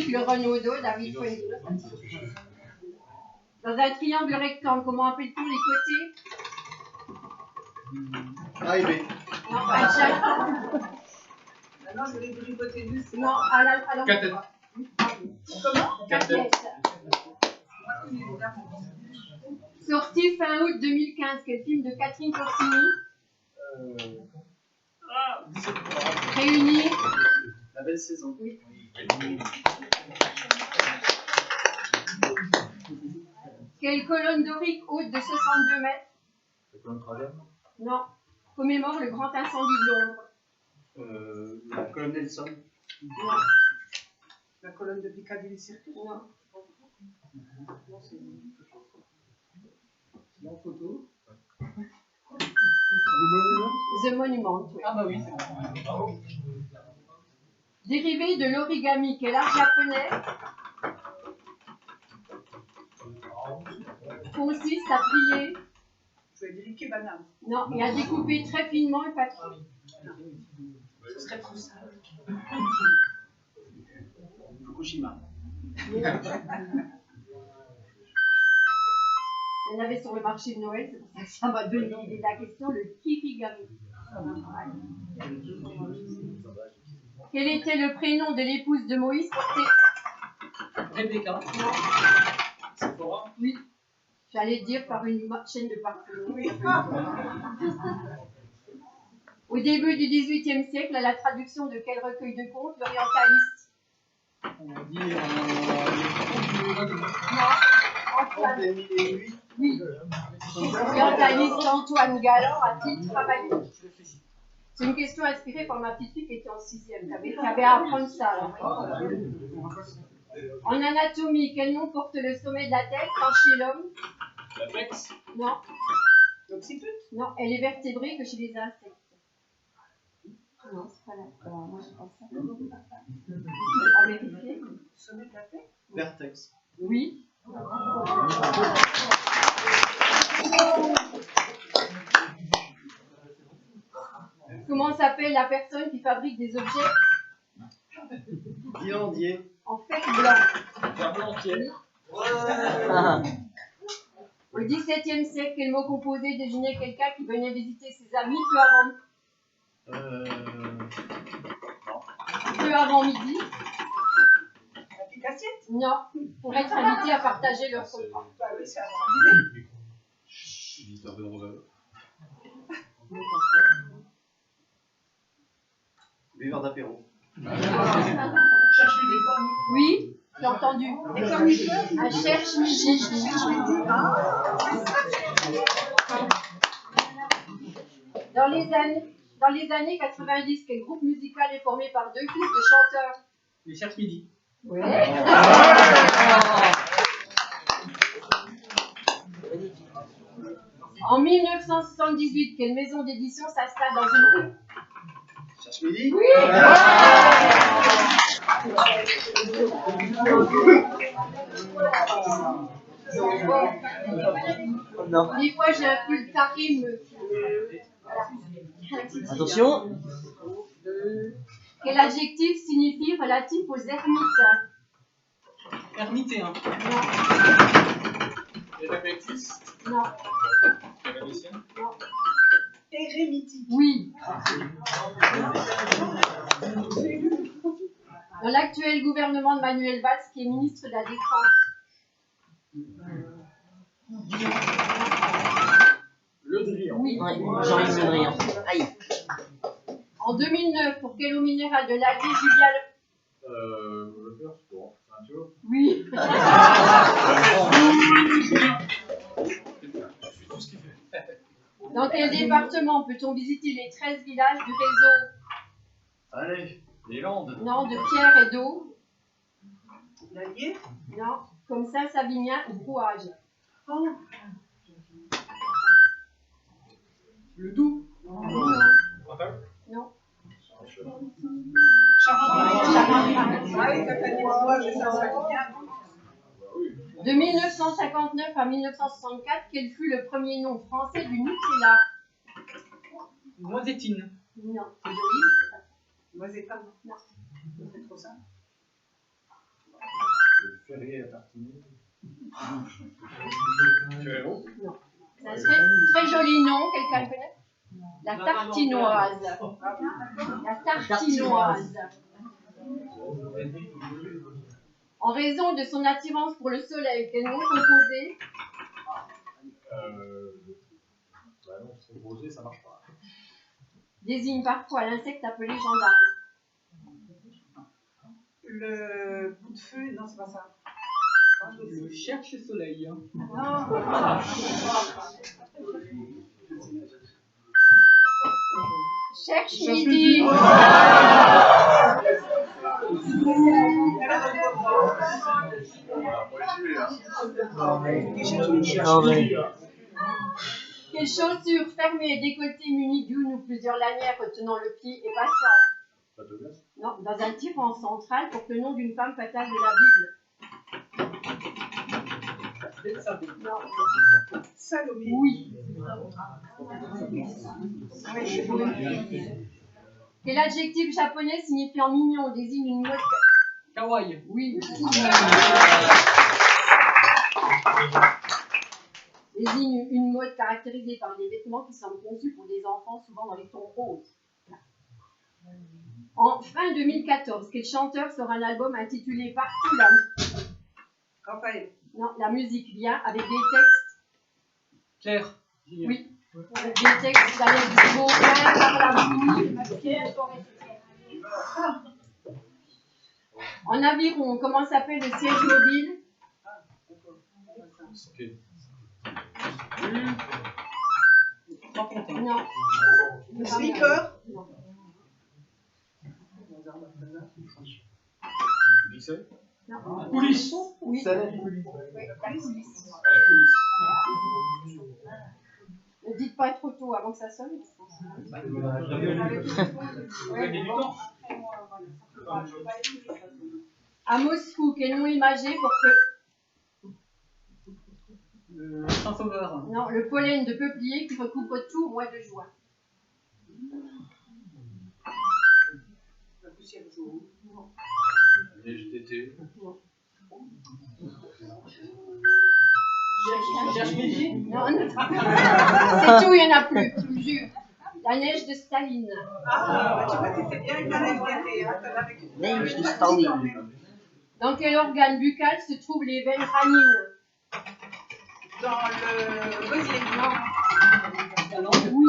Patrick, le Renaudot, David Pointelot. Dans un triangle rectangle, comment appelle-t-on les côtés? A et B. Non, pas de chaque. Non, je voulais dire hypoténuse. Non, alors. Quatre têtes. Comment? Quatre têtes. Sorti fin août 2015, quel film de Catherine Corsini? Réunis. La belle saison. Oui. Quelle colonne dorique haute de 62 mètres? La colonne travers. Non. Commémore le grand incendie de Londres. La colonne Nelson. Non. La colonne de Piccadilly Circus. Non. C'est en photo. The Monument. Oui. Ah bah oui, c'est bon. Dérivé de l'origami, quel art japonais consiste à plier, Je vais dire ikebana. non, et à découper très finement et pas trop. Ce serait plus simple. Fukushima. Il y en avait sur le marché de Noël, c'est pour ça que ça m'a donné l'idée de la question, le kirigami. Quel était le prénom de l'épouse de Moïse porté? Rebecca. Non. Sephora. Oui. J'allais dire par une chaîne de parfumerie. Au début du XVIIIe siècle, à la traduction de quel recueil de contes, l'orientaliste? On va dire. Non. Antoine. Oui. Oui. L'orientaliste Antoine Galland a-t-il travaillé? C'est une question inspirée par ma petite fille qui était en 6e, qui avait à apprendre ça. En anatomie, quel nom porte le sommet de la tête quand chez l'homme? L'apex. Non. L'occiput. Non, elle est vertébrée que chez les insectes. Non, c'est pas là. Moi, je pense ça. À vérifier. Sommet de la tête. Vertex. Oui. Comment s'appelle la personne qui fabrique des objets Viandier. en fer blanc? Ferblantier. Au XVIIe siècle, quel mot composé désignait quelqu'un qui venait visiter ses amis peu avant midi? La pique-assiette. Non, pour être invité à partager leur repas. Bah oui, c'est avant l'idée. Buveur d'apéro. Cherche des pommes. Oui, j'ai entendu. Des commissaires. Un cherche midi. Dans les années 90, quel groupe musical est formé par deux fils de chanteurs? Les cherche midi. Oui. En 1978, quelle maison d'édition s'installe dans une rue? Cherche midi. Oui. Non. Des fois, j'ai un peu le tarim. Attention. Quel adjectif signifie relatif aux ermites? Ermitéen. Non. Les apexis. Non. Académicien. Non. Érémitique. Oui. Dans l'actuel gouvernement de Manuel Valls, qui est ministre de la Défense. Le Drian. Oui. Ouais, Jean-Yves Le Drian. Aïe. En 2009, pour quelle eau minérale de l'allier Julia Le faire, c'est pour un tuyau. Oui. Je suis tout ce qu'il fait. Dans quel département peut-on visiter les 13 villages du réseau? Allez. Les Landes. Non, de pierre et d'eau. L'Allier. Non, comme ça, Savignan ou Brouage. Oh. Le Doubs. Non. Non. Charente-Maritime. Ah oui, Catanie, moi, j'ai ça, ça vient. De 1959 à 1964, quel fut le premier nom français du Nutella? Noisettine. Non, c'est joli. Moi, c'est pas. Non. C'est trop simple. Ferrier à tartiner. Tu es bon? C'est un très joli nom, quelqu'un le connaît? La tartinoise. La tartinoise. En raison de son attirance pour le soleil, quel nom composé? Bah non, se composer, ça marche pas. Désigne parfois l'insecte appelé gendarme. Le bout de feu, non, c'est pas ça. Le cherche-soleil. Cherche midi. Quelle chaussure fermée et décolletée munie d'une ou plusieurs lanières retenant le pied et passant? Pas de glace? Non, dans un tyran central porte le nom d'une femme fatale de la Bible. Non. Salomé. Oui. Quel adjectif japonais signifiant mignon désigne une mode? Kawaii. Oui. Désigne une mode caractérisée par des vêtements qui sont conçus pour des enfants, souvent dans les tons roses. En fin 2014, quel chanteur sort un album intitulé Partout là? Raphaël. Non, la musique vient avec des textes. Claire. Oui. Avec des textes d'Alex Beauvin, Carla Bruni, Pierre Forestier. En aviron, comment s'appelle le siège mobile? Ok. Non. Le sneaker. Non. Lycée? Non. Police. Oui. Ça Oui, la police. Ah, la police. Ne dites pas trop tôt avant que ça sonne. À Moscou, quel nom imagé pour que... Le Saint-Sauveur. Non, le pollen de peuplier qui recouvre tout au mois de juin. La poussière jaune. Neige d'été. Cherche midi. Non, non. C'est tout, il n'y en a plus, je vous jure. La neige de Staline. Ah, tu vois, t'étais bien avec la neige d'été, hein, t'en avais que- Neige de Staline. Dans quel organe buccal se trouvent les veines ranines? Dans le gosier. Talent. Oui.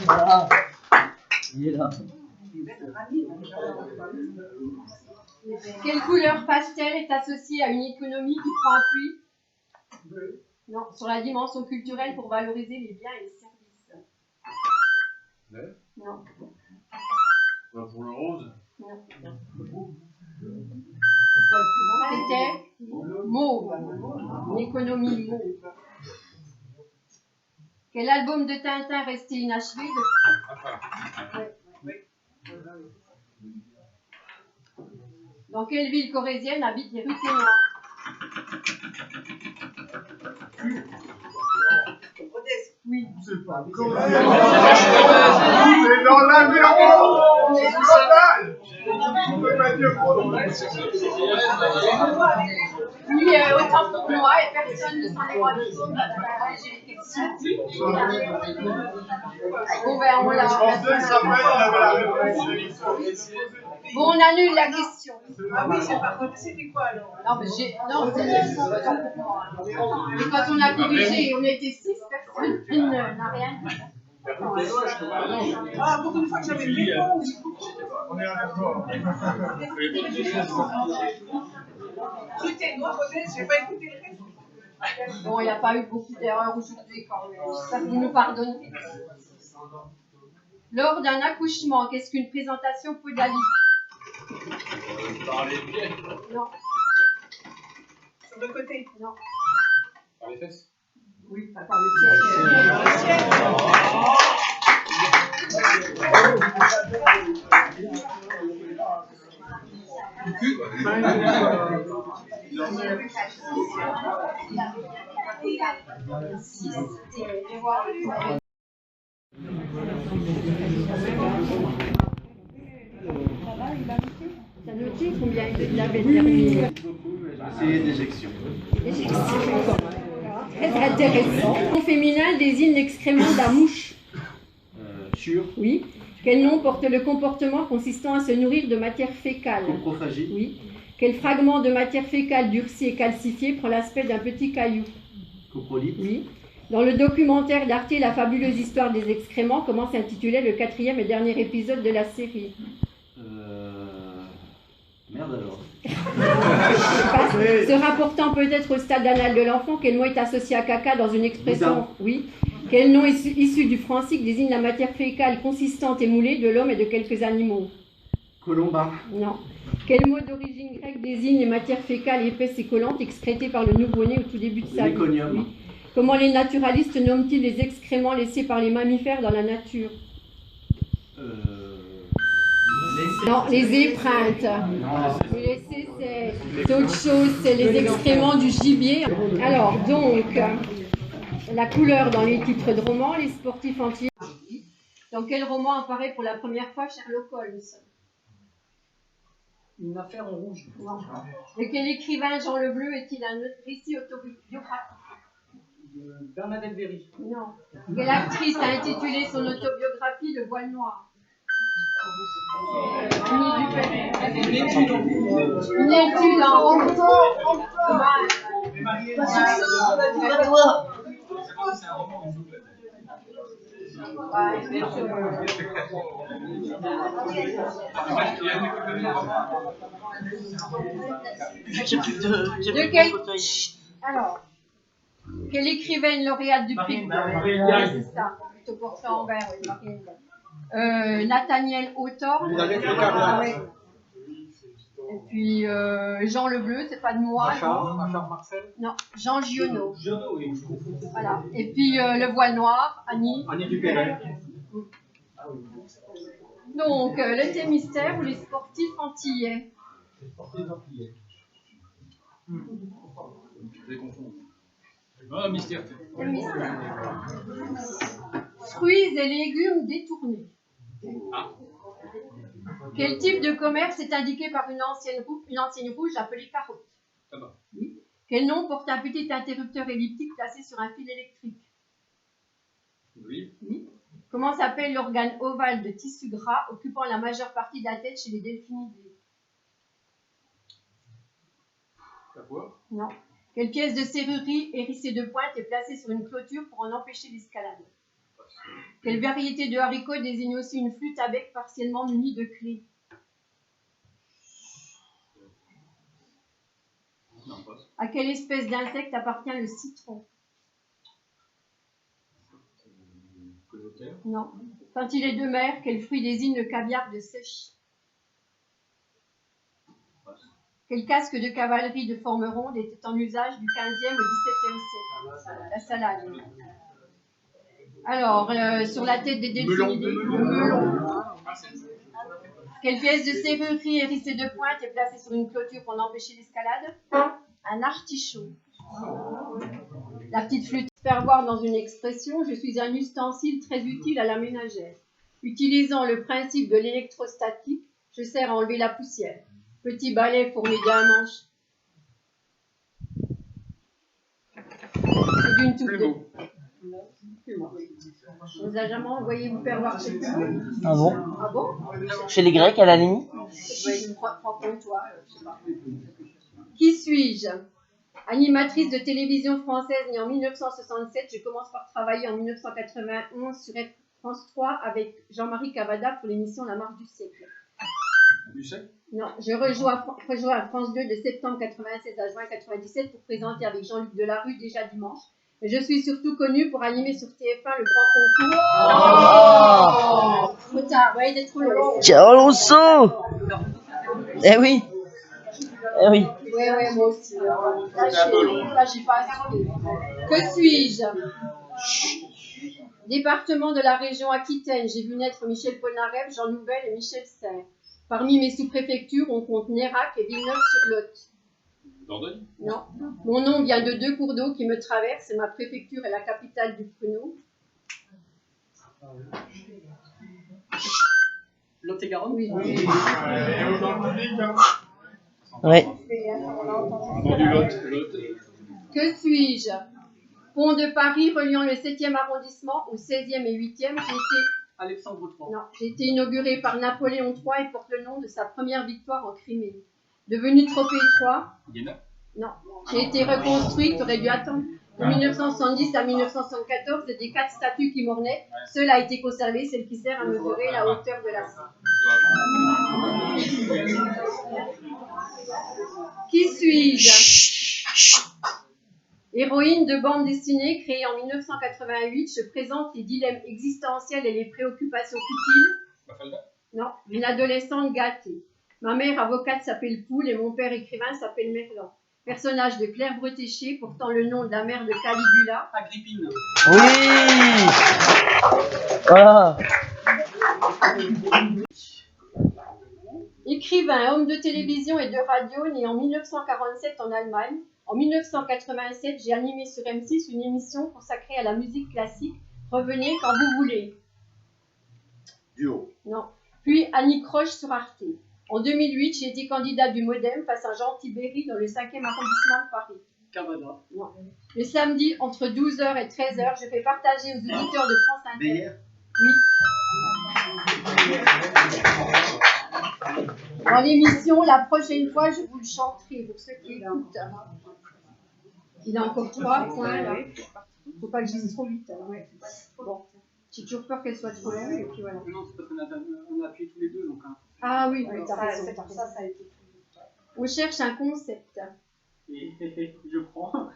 Ah, il est là. Quelle couleur pastel est associée à une économie qui prend appui? Bleu. Non, sur la dimension culturelle pour valoriser les biens et les services. Vert? Non, Bah, pour le rose. non. C'était mauve. Une économie mauve. Quel album de Tintin resté inachevé de... Ouais. Dans quelle ville corésienne habitent les Ruthénois? Rodez. Oui. C'est pas con. C'est dans l'avion. C'est mal. On peut pas dire quoi. Oui, autant pour moi, et personne ne s'en est rendu compte. J'ai les questions. Bon, ben, on l'a. Je pensais que ça il avait la réponse. Bon, on annule la question. Ah oui, c'est pas Rodez, c'était quoi alors? Non, mais non, c'est autant pour moi. Mais quand on a dirigé, on était 6 personnes, n'a rien dit. Ah, pour une fois que j'avais une réponse. On est d'accord. Ruthénois, Rodez, j'ai pas écouté les réponses. Bon, il n'y a pas eu beaucoup d'erreurs aujourd'hui quand même. J'espère que vous nous pardonnerez. Lors d'un accouchement, qu'est-ce qu'une présentation podalique? Par les pieds. Non, Sur le côté. non. Par les fesses. Oui, pas par le siège. Et voilà. Ça va, il a goûté? T'as noté combien il avait terminé? C'est déjection. Très intéressant. Le nom féminin désigne l'excrément de la mouche. Sûr. Oui. Quel nom porte le comportement consistant à se nourrir de matière fécale? Coprophagie. Oui. Quel fragment de matière fécale durcie et calcifié prend l'aspect d'un petit caillou? Coprolite. Oui. Dans le documentaire d'Arte La fabuleuse histoire des excréments, comment s'intitulait le 4e et dernier épisode de la série? Merde alors. Se rapportant peut-être au stade anal de l'enfant, quel mot est associé à caca dans une expression? Oui. Quel nom issu du francique désigne la matière fécale consistante et moulée de l'homme et de quelques animaux? Colomba. Non. Quel mot d'origine grecque désigne les matières fécales épaisses et collantes excrétées par le nouveau-né au tout début de sa vie? Méconium. Oui. Comment les naturalistes nomment-ils les excréments laissés par les mammifères dans la nature? Non, les épreintes. Les essais, c'est autre chose, c'est les excréments du gibier. Alors, donc, la couleur dans les titres de romans, les sportifs entiers. Dans quel roman apparaît pour la première fois Sherlock Holmes? Une affaire en rouge. Non. De quel écrivain Jean Le Bleu est-il un récit autobiographique? Bernadette Berry. Non. Quelle actrice a intitulé son autobiographie Le Voile Noir? Une étude en Alors, quelle écrivaine lauréate du prix? C'est ça, plutôt portrait en vert, oui, Marine. Nathaniel Hawthorne. Ouais. Et puis Jean Le Bleu, c'est pas de moi. Achard Marcel. Non, Jean Giono. Voilà. Et puis Le Voile Noir, Annie. Annie Dupéret. Donc, le thé mystère ou les sportifs antillais? Je les confonds. Ah, mystère. Le mystère. Fruits et légumes détournés. Quel type de commerce est indiqué par une enseigne rouge appelée carotte? Tabac. Oui. Quel nom porte un petit interrupteur elliptique placé sur un fil électrique? Oui. Oui. Comment s'appelle l'organe ovale de tissu gras occupant la majeure partie de la tête chez les delphinidés? La poire. Non. Quelle pièce de serrurerie hérissée de pointe est placée sur une clôture pour en empêcher l'escalade? Quelle variété de haricots désigne aussi une flûte à bec partiellement munie de clés? Non, pas. À quelle espèce d'insecte appartient le citron? Coléoptère. Non. Quand il est de mer, quel fruit désigne le caviar de sèche? Quel casque de cavalerie de forme ronde était en usage du 15e au 17e siècle? La salade. Alors, sur la tête des delphinidés, le melon. Quelle pièce de serrurerie hérissée de pointe est placée sur une clôture pour en empêcher l'escalade? Un artichaut. La petite flûte. Faire voir dans une expression, je suis un ustensile très utile à la ménagère. Utilisant le principe de l'électrostatique, je sers à enlever la poussière. Petit balai fourni d'un manche. C'est d'une toute. On vous a jamais envoyé vous faire voir chez Plumeau? Ah bon? Ah bon? Chez les Grecs, à la limite? Ouais, prends toi, je sais pas. Qui suis-je? Animatrice de télévision française née en 1967, je commence par travailler en 1991 sur France 3 avec Jean-Marie Cavada pour l'émission La Marche du siècle. Du sel? Non, je rejoins France 2 de septembre 96 à juin 97 pour présenter avec Jean-Luc Delarue déjà dimanche. Mais je suis surtout connue pour animer sur TF1 le grand concours. Trop tard, ouais, il est trop long. Ciao Alonso! Eh oui! Eh oui! Ouais, moi aussi. Là, j'ai pas assez. Que suis-je? Département de la région Aquitaine, j'ai vu naître Michel Polnareff, Jean Nouvel et Michel Serres. Parmi mes sous-préfectures, on compte Nérac et Villeneuve-sur-Lot. Dordogne? Non. Mon nom vient de deux cours d'eau qui me traversent et ma préfecture est la capitale du Pruneau. Lot-et-Garonne. Oui. Et dans le public, hein. Ouais. Entendu l'autre. Que suis-je? Pont de Paris reliant le 7e arrondissement au 16e et 8e. Alexandre III. J'ai été inauguré par Napoléon III et porte le nom de sa première victoire en Crimée. Devenu trop étroit. Guéna. Non. J'ai été reconstruite, tu aurais dû attendre. De 1970 à 1974, des 4 statues qui m'ornaient. Seule a été conservée, celle qui sert à mesurer la hauteur de la scène. Qui suis-je? Héroïne de bande dessinée créée en 1988, je présente les dilemmes existentiels et les préoccupations futiles. Mafalda. Non, une adolescente gâtée. Ma mère avocate s'appelle Poule et mon père écrivain s'appelle Merlan. Personnage de Claire Bretéché, portant le nom de la mère de Caligula. Agrippine. Oui. Voilà. Écrivain, homme de télévision et de radio, né en 1947 en Allemagne. En 1987, j'ai animé sur M6 une émission consacrée à la musique classique. Revenez quand vous voulez. Duo. Non. Puis Annie Croche sur Arte. En 2008, j'ai été candidat du Modem face à Jean Tibéry dans le 5e arrondissement de Paris. Cavada. Non. Le samedi, entre 12h et 13h, je fais partager aux auditeurs de France Inter. Oui. Dans l'émission, la prochaine fois, je vous le chanterai pour ceux qui écoutent. Il a encore 3 points là. Faut pas que je dise trop vite. Ouais. Bon. J'ai toujours peur qu'elle soit trop longue et puis voilà. Non, c'est parce qu'on a appuyé tous les deux. Donc, hein. Ah oui, oui, t'as raison. C'est pour ça ça a été tout. On cherche un concept. Et je prends.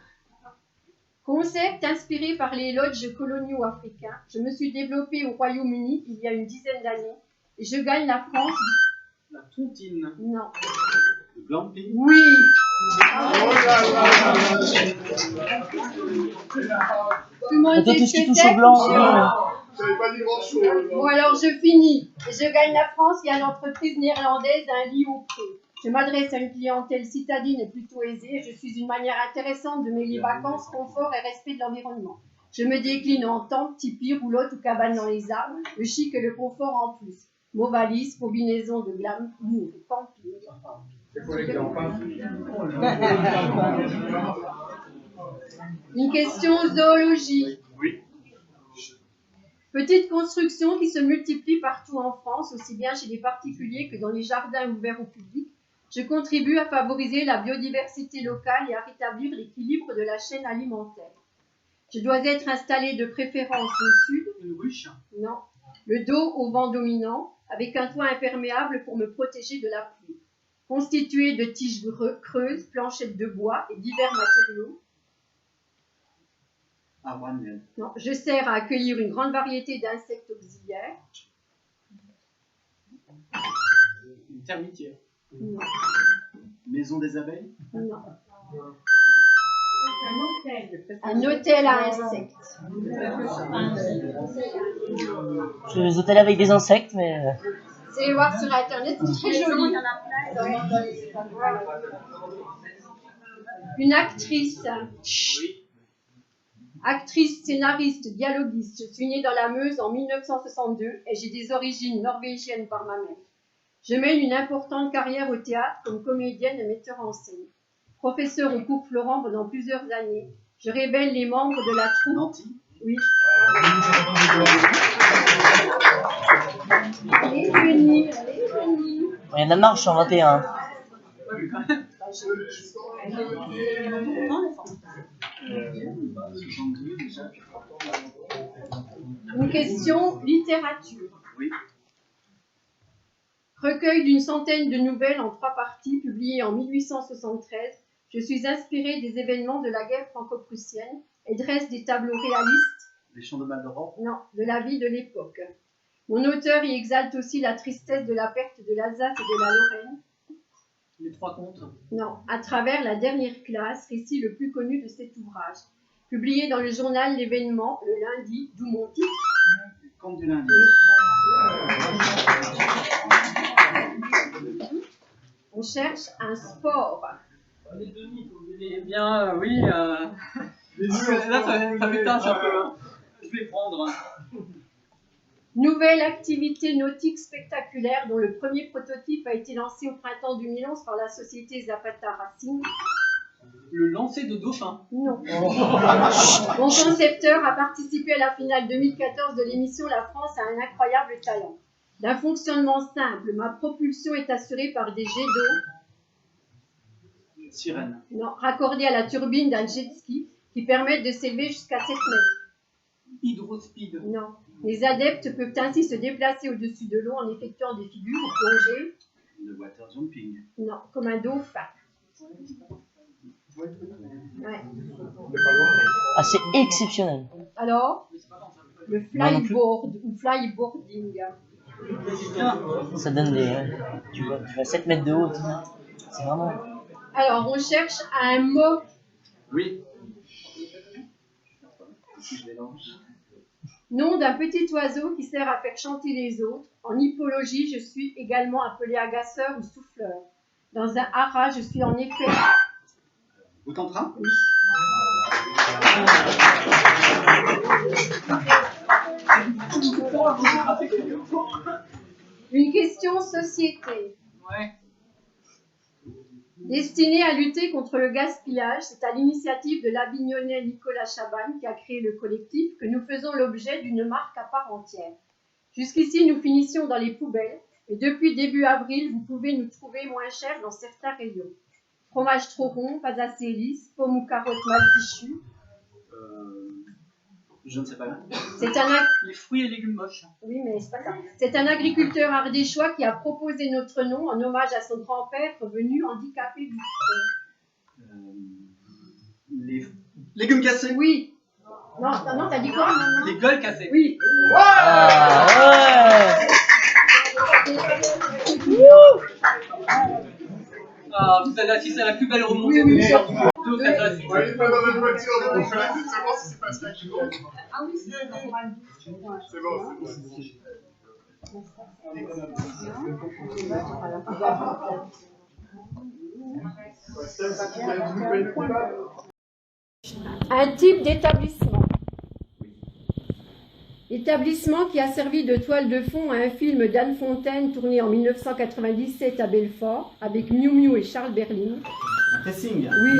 Concept inspiré par les lodges coloniaux africains. Je me suis développée au Royaume-Uni il y a une dizaine d'années et je gagne la France. La tontine. Non. Le glamping. Oui. Oh là là là. Tout le monde Peut-être sait tout ce ce qui que touche c'est. au blanc. J'avais pas dit grand chose. Bon alors je finis. Je gagne la France et à l'entreprise néerlandaise d'un lit au pré. Je m'adresse à une clientèle citadine et plutôt aisée. Je suis une manière intéressante de mêler vacances, confort et respect de l'environnement. Je me décline en tente, tipi, roulotte ou cabane dans les arbres, le chic et le confort en plus. Mot valise, combinaison de glamour et camping. C'est pour les campagnes. Une question zoologie. Oui. Petite construction qui se multiplie partout en France, aussi bien chez les particuliers que dans les jardins ouverts au public. Je contribue à favoriser la biodiversité locale et à rétablir l'équilibre de la chaîne alimentaire. Je dois être installée de préférence au sud. Une ruche. Non. Le dos au vent dominant, avec un toit imperméable pour me protéger de la pluie. Constitué de tiges creuses, planchettes de bois et divers matériaux. Non. Je sers à accueillir une grande variété d'insectes auxiliaires. Une termitière. Non. Maison des abeilles. Non. Un hôtel à insectes. Je les hôtels avec des insectes, mais. Vous allez voir sur internet, c'est très joli. Une actrice. Oui. Actrice, scénariste, dialoguiste. Je suis née dans la Meuse en 1962 et j'ai des origines norvégiennes par ma mère. Je mène une importante carrière au théâtre comme comédienne et metteur en scène. Professeur au cours Florent pendant plusieurs années, je révèle les membres de la troupe. Nanty. Oui. Allez, Denis, allez, Denis. Il y en a marre, je suis en 21. Une question littérature. Oui. Recueil d'une centaine de nouvelles en 3 parties publiées en 1873. Je suis inspirée des événements de la guerre franco-prussienne et dresse des tableaux réalistes. Les chants de Malraux. Non, de la vie de l'époque. Mon auteur y exalte aussi la tristesse de la perte de l'Alsace et de la Lorraine. Les 3 contes. Non, à travers la dernière classe, récit le plus connu de cet ouvrage. Publié dans le journal L'événement, le lundi, d'où mon titre. Conte du lundi. On cherche un sport. Eh bien, oui. Là, ça m'éteint un peu. Hein. Je vais prendre. Nouvelle activité nautique spectaculaire dont le premier prototype a été lancé au printemps 2011 par la société Zapata Racing. Le lancer de dauphin. Non. Mon concepteur a participé à la finale 2014 de l'émission La France a un incroyable talent. D'un fonctionnement simple, ma propulsion est assurée par des jets d'eau Sirène. non, raccordés à la turbine d'un jet ski qui permettent de s'élever jusqu'à 7 mètres. Hydrospeed. Non. Les adeptes peuvent ainsi se déplacer au-dessus de l'eau en effectuant des figures ou plonger. Le water jumping. Non, comme un dauphin. Ouais. Ah, c'est exceptionnel. Alors, le Moi non plus. flyboard ou flyboarding. Ça donne des. Tu vas 7 mètres de haut. C'est vraiment. Alors, on cherche un mot. Oui. Nom d'un petit oiseau qui sert à faire chanter les autres. En hippologie, je suis également appelé agaceur ou souffleur. Dans un haras, je suis en effet... Autant-train. Oui. Une question société. Ouais. Destinée à lutter contre le gaspillage, c'est à l'initiative de l'Avignonnais Nicolas Chabanne qui a créé le collectif que nous faisons l'objet d'une marque à part entière. Jusqu'ici, nous finissions dans les poubelles et depuis début avril, vous pouvez nous trouver moins cher dans certains rayons. Fromage trop rond, pas assez lisse, pommes ou carottes mal fichues. Je ne sais pas. C'est un... Les fruits et légumes moches. Oui, mais c'est pas ça. C'est un agriculteur ardéchois qui a proposé notre nom en hommage à son grand-père revenu handicapé du front. Les légumes cassés. Oui. Non, t'as dit quoi? Les gueules cassées. Oui. Ah, ouais. Ah, vous avez assisté à la plus belle remontée Oui, de oui, l'histoire. Deux très On classiques. est pas dans une voiture, donc on fait seulement si c'est Pascal qui monte. Ah oui, c'est C'est bon, c'est bon. Pascal, si tu viens de couper le coupable. un type d'établissement. Établissement qui a servi de toile de fond à un film d'Anne Fontaine tourné en 1997 à Belfort avec Miu Miu et Charles Berling. Un pressing. Oui.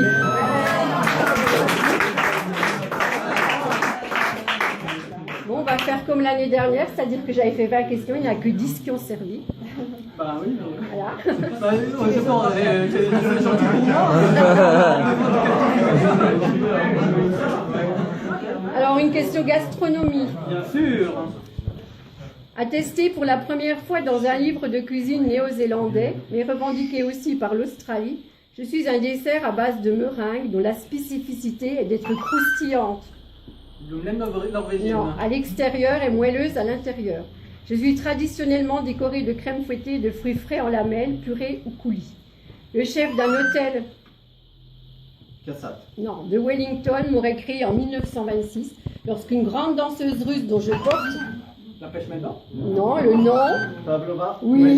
Bon, on va faire comme l'année dernière, c'est-à-dire que j'avais fait 20 questions, il n'y en a que 10 qui ont servi. Bah oui. Voilà. Bah, c'est bon, c'est gentil pour moi. Alors, une question gastronomie. Bien sûr. Attesté pour la première fois dans un livre de cuisine néo-zélandais, mais revendiqué aussi par l'Australie, je suis un dessert à base de meringue dont la spécificité est d'être croustillante. Le même norvégien. Non, à l'extérieur et moelleuse à l'intérieur. Je suis traditionnellement décorée de crème fouettée et de fruits frais en lamelles, purée ou coulis. Le chef d'un hôtel Cassat. non, de Wellington m'aurait créé en 1926 lorsqu'une grande danseuse russe dont je porte... La pêche maintenant. Non, le nom... Pavlova. Oui.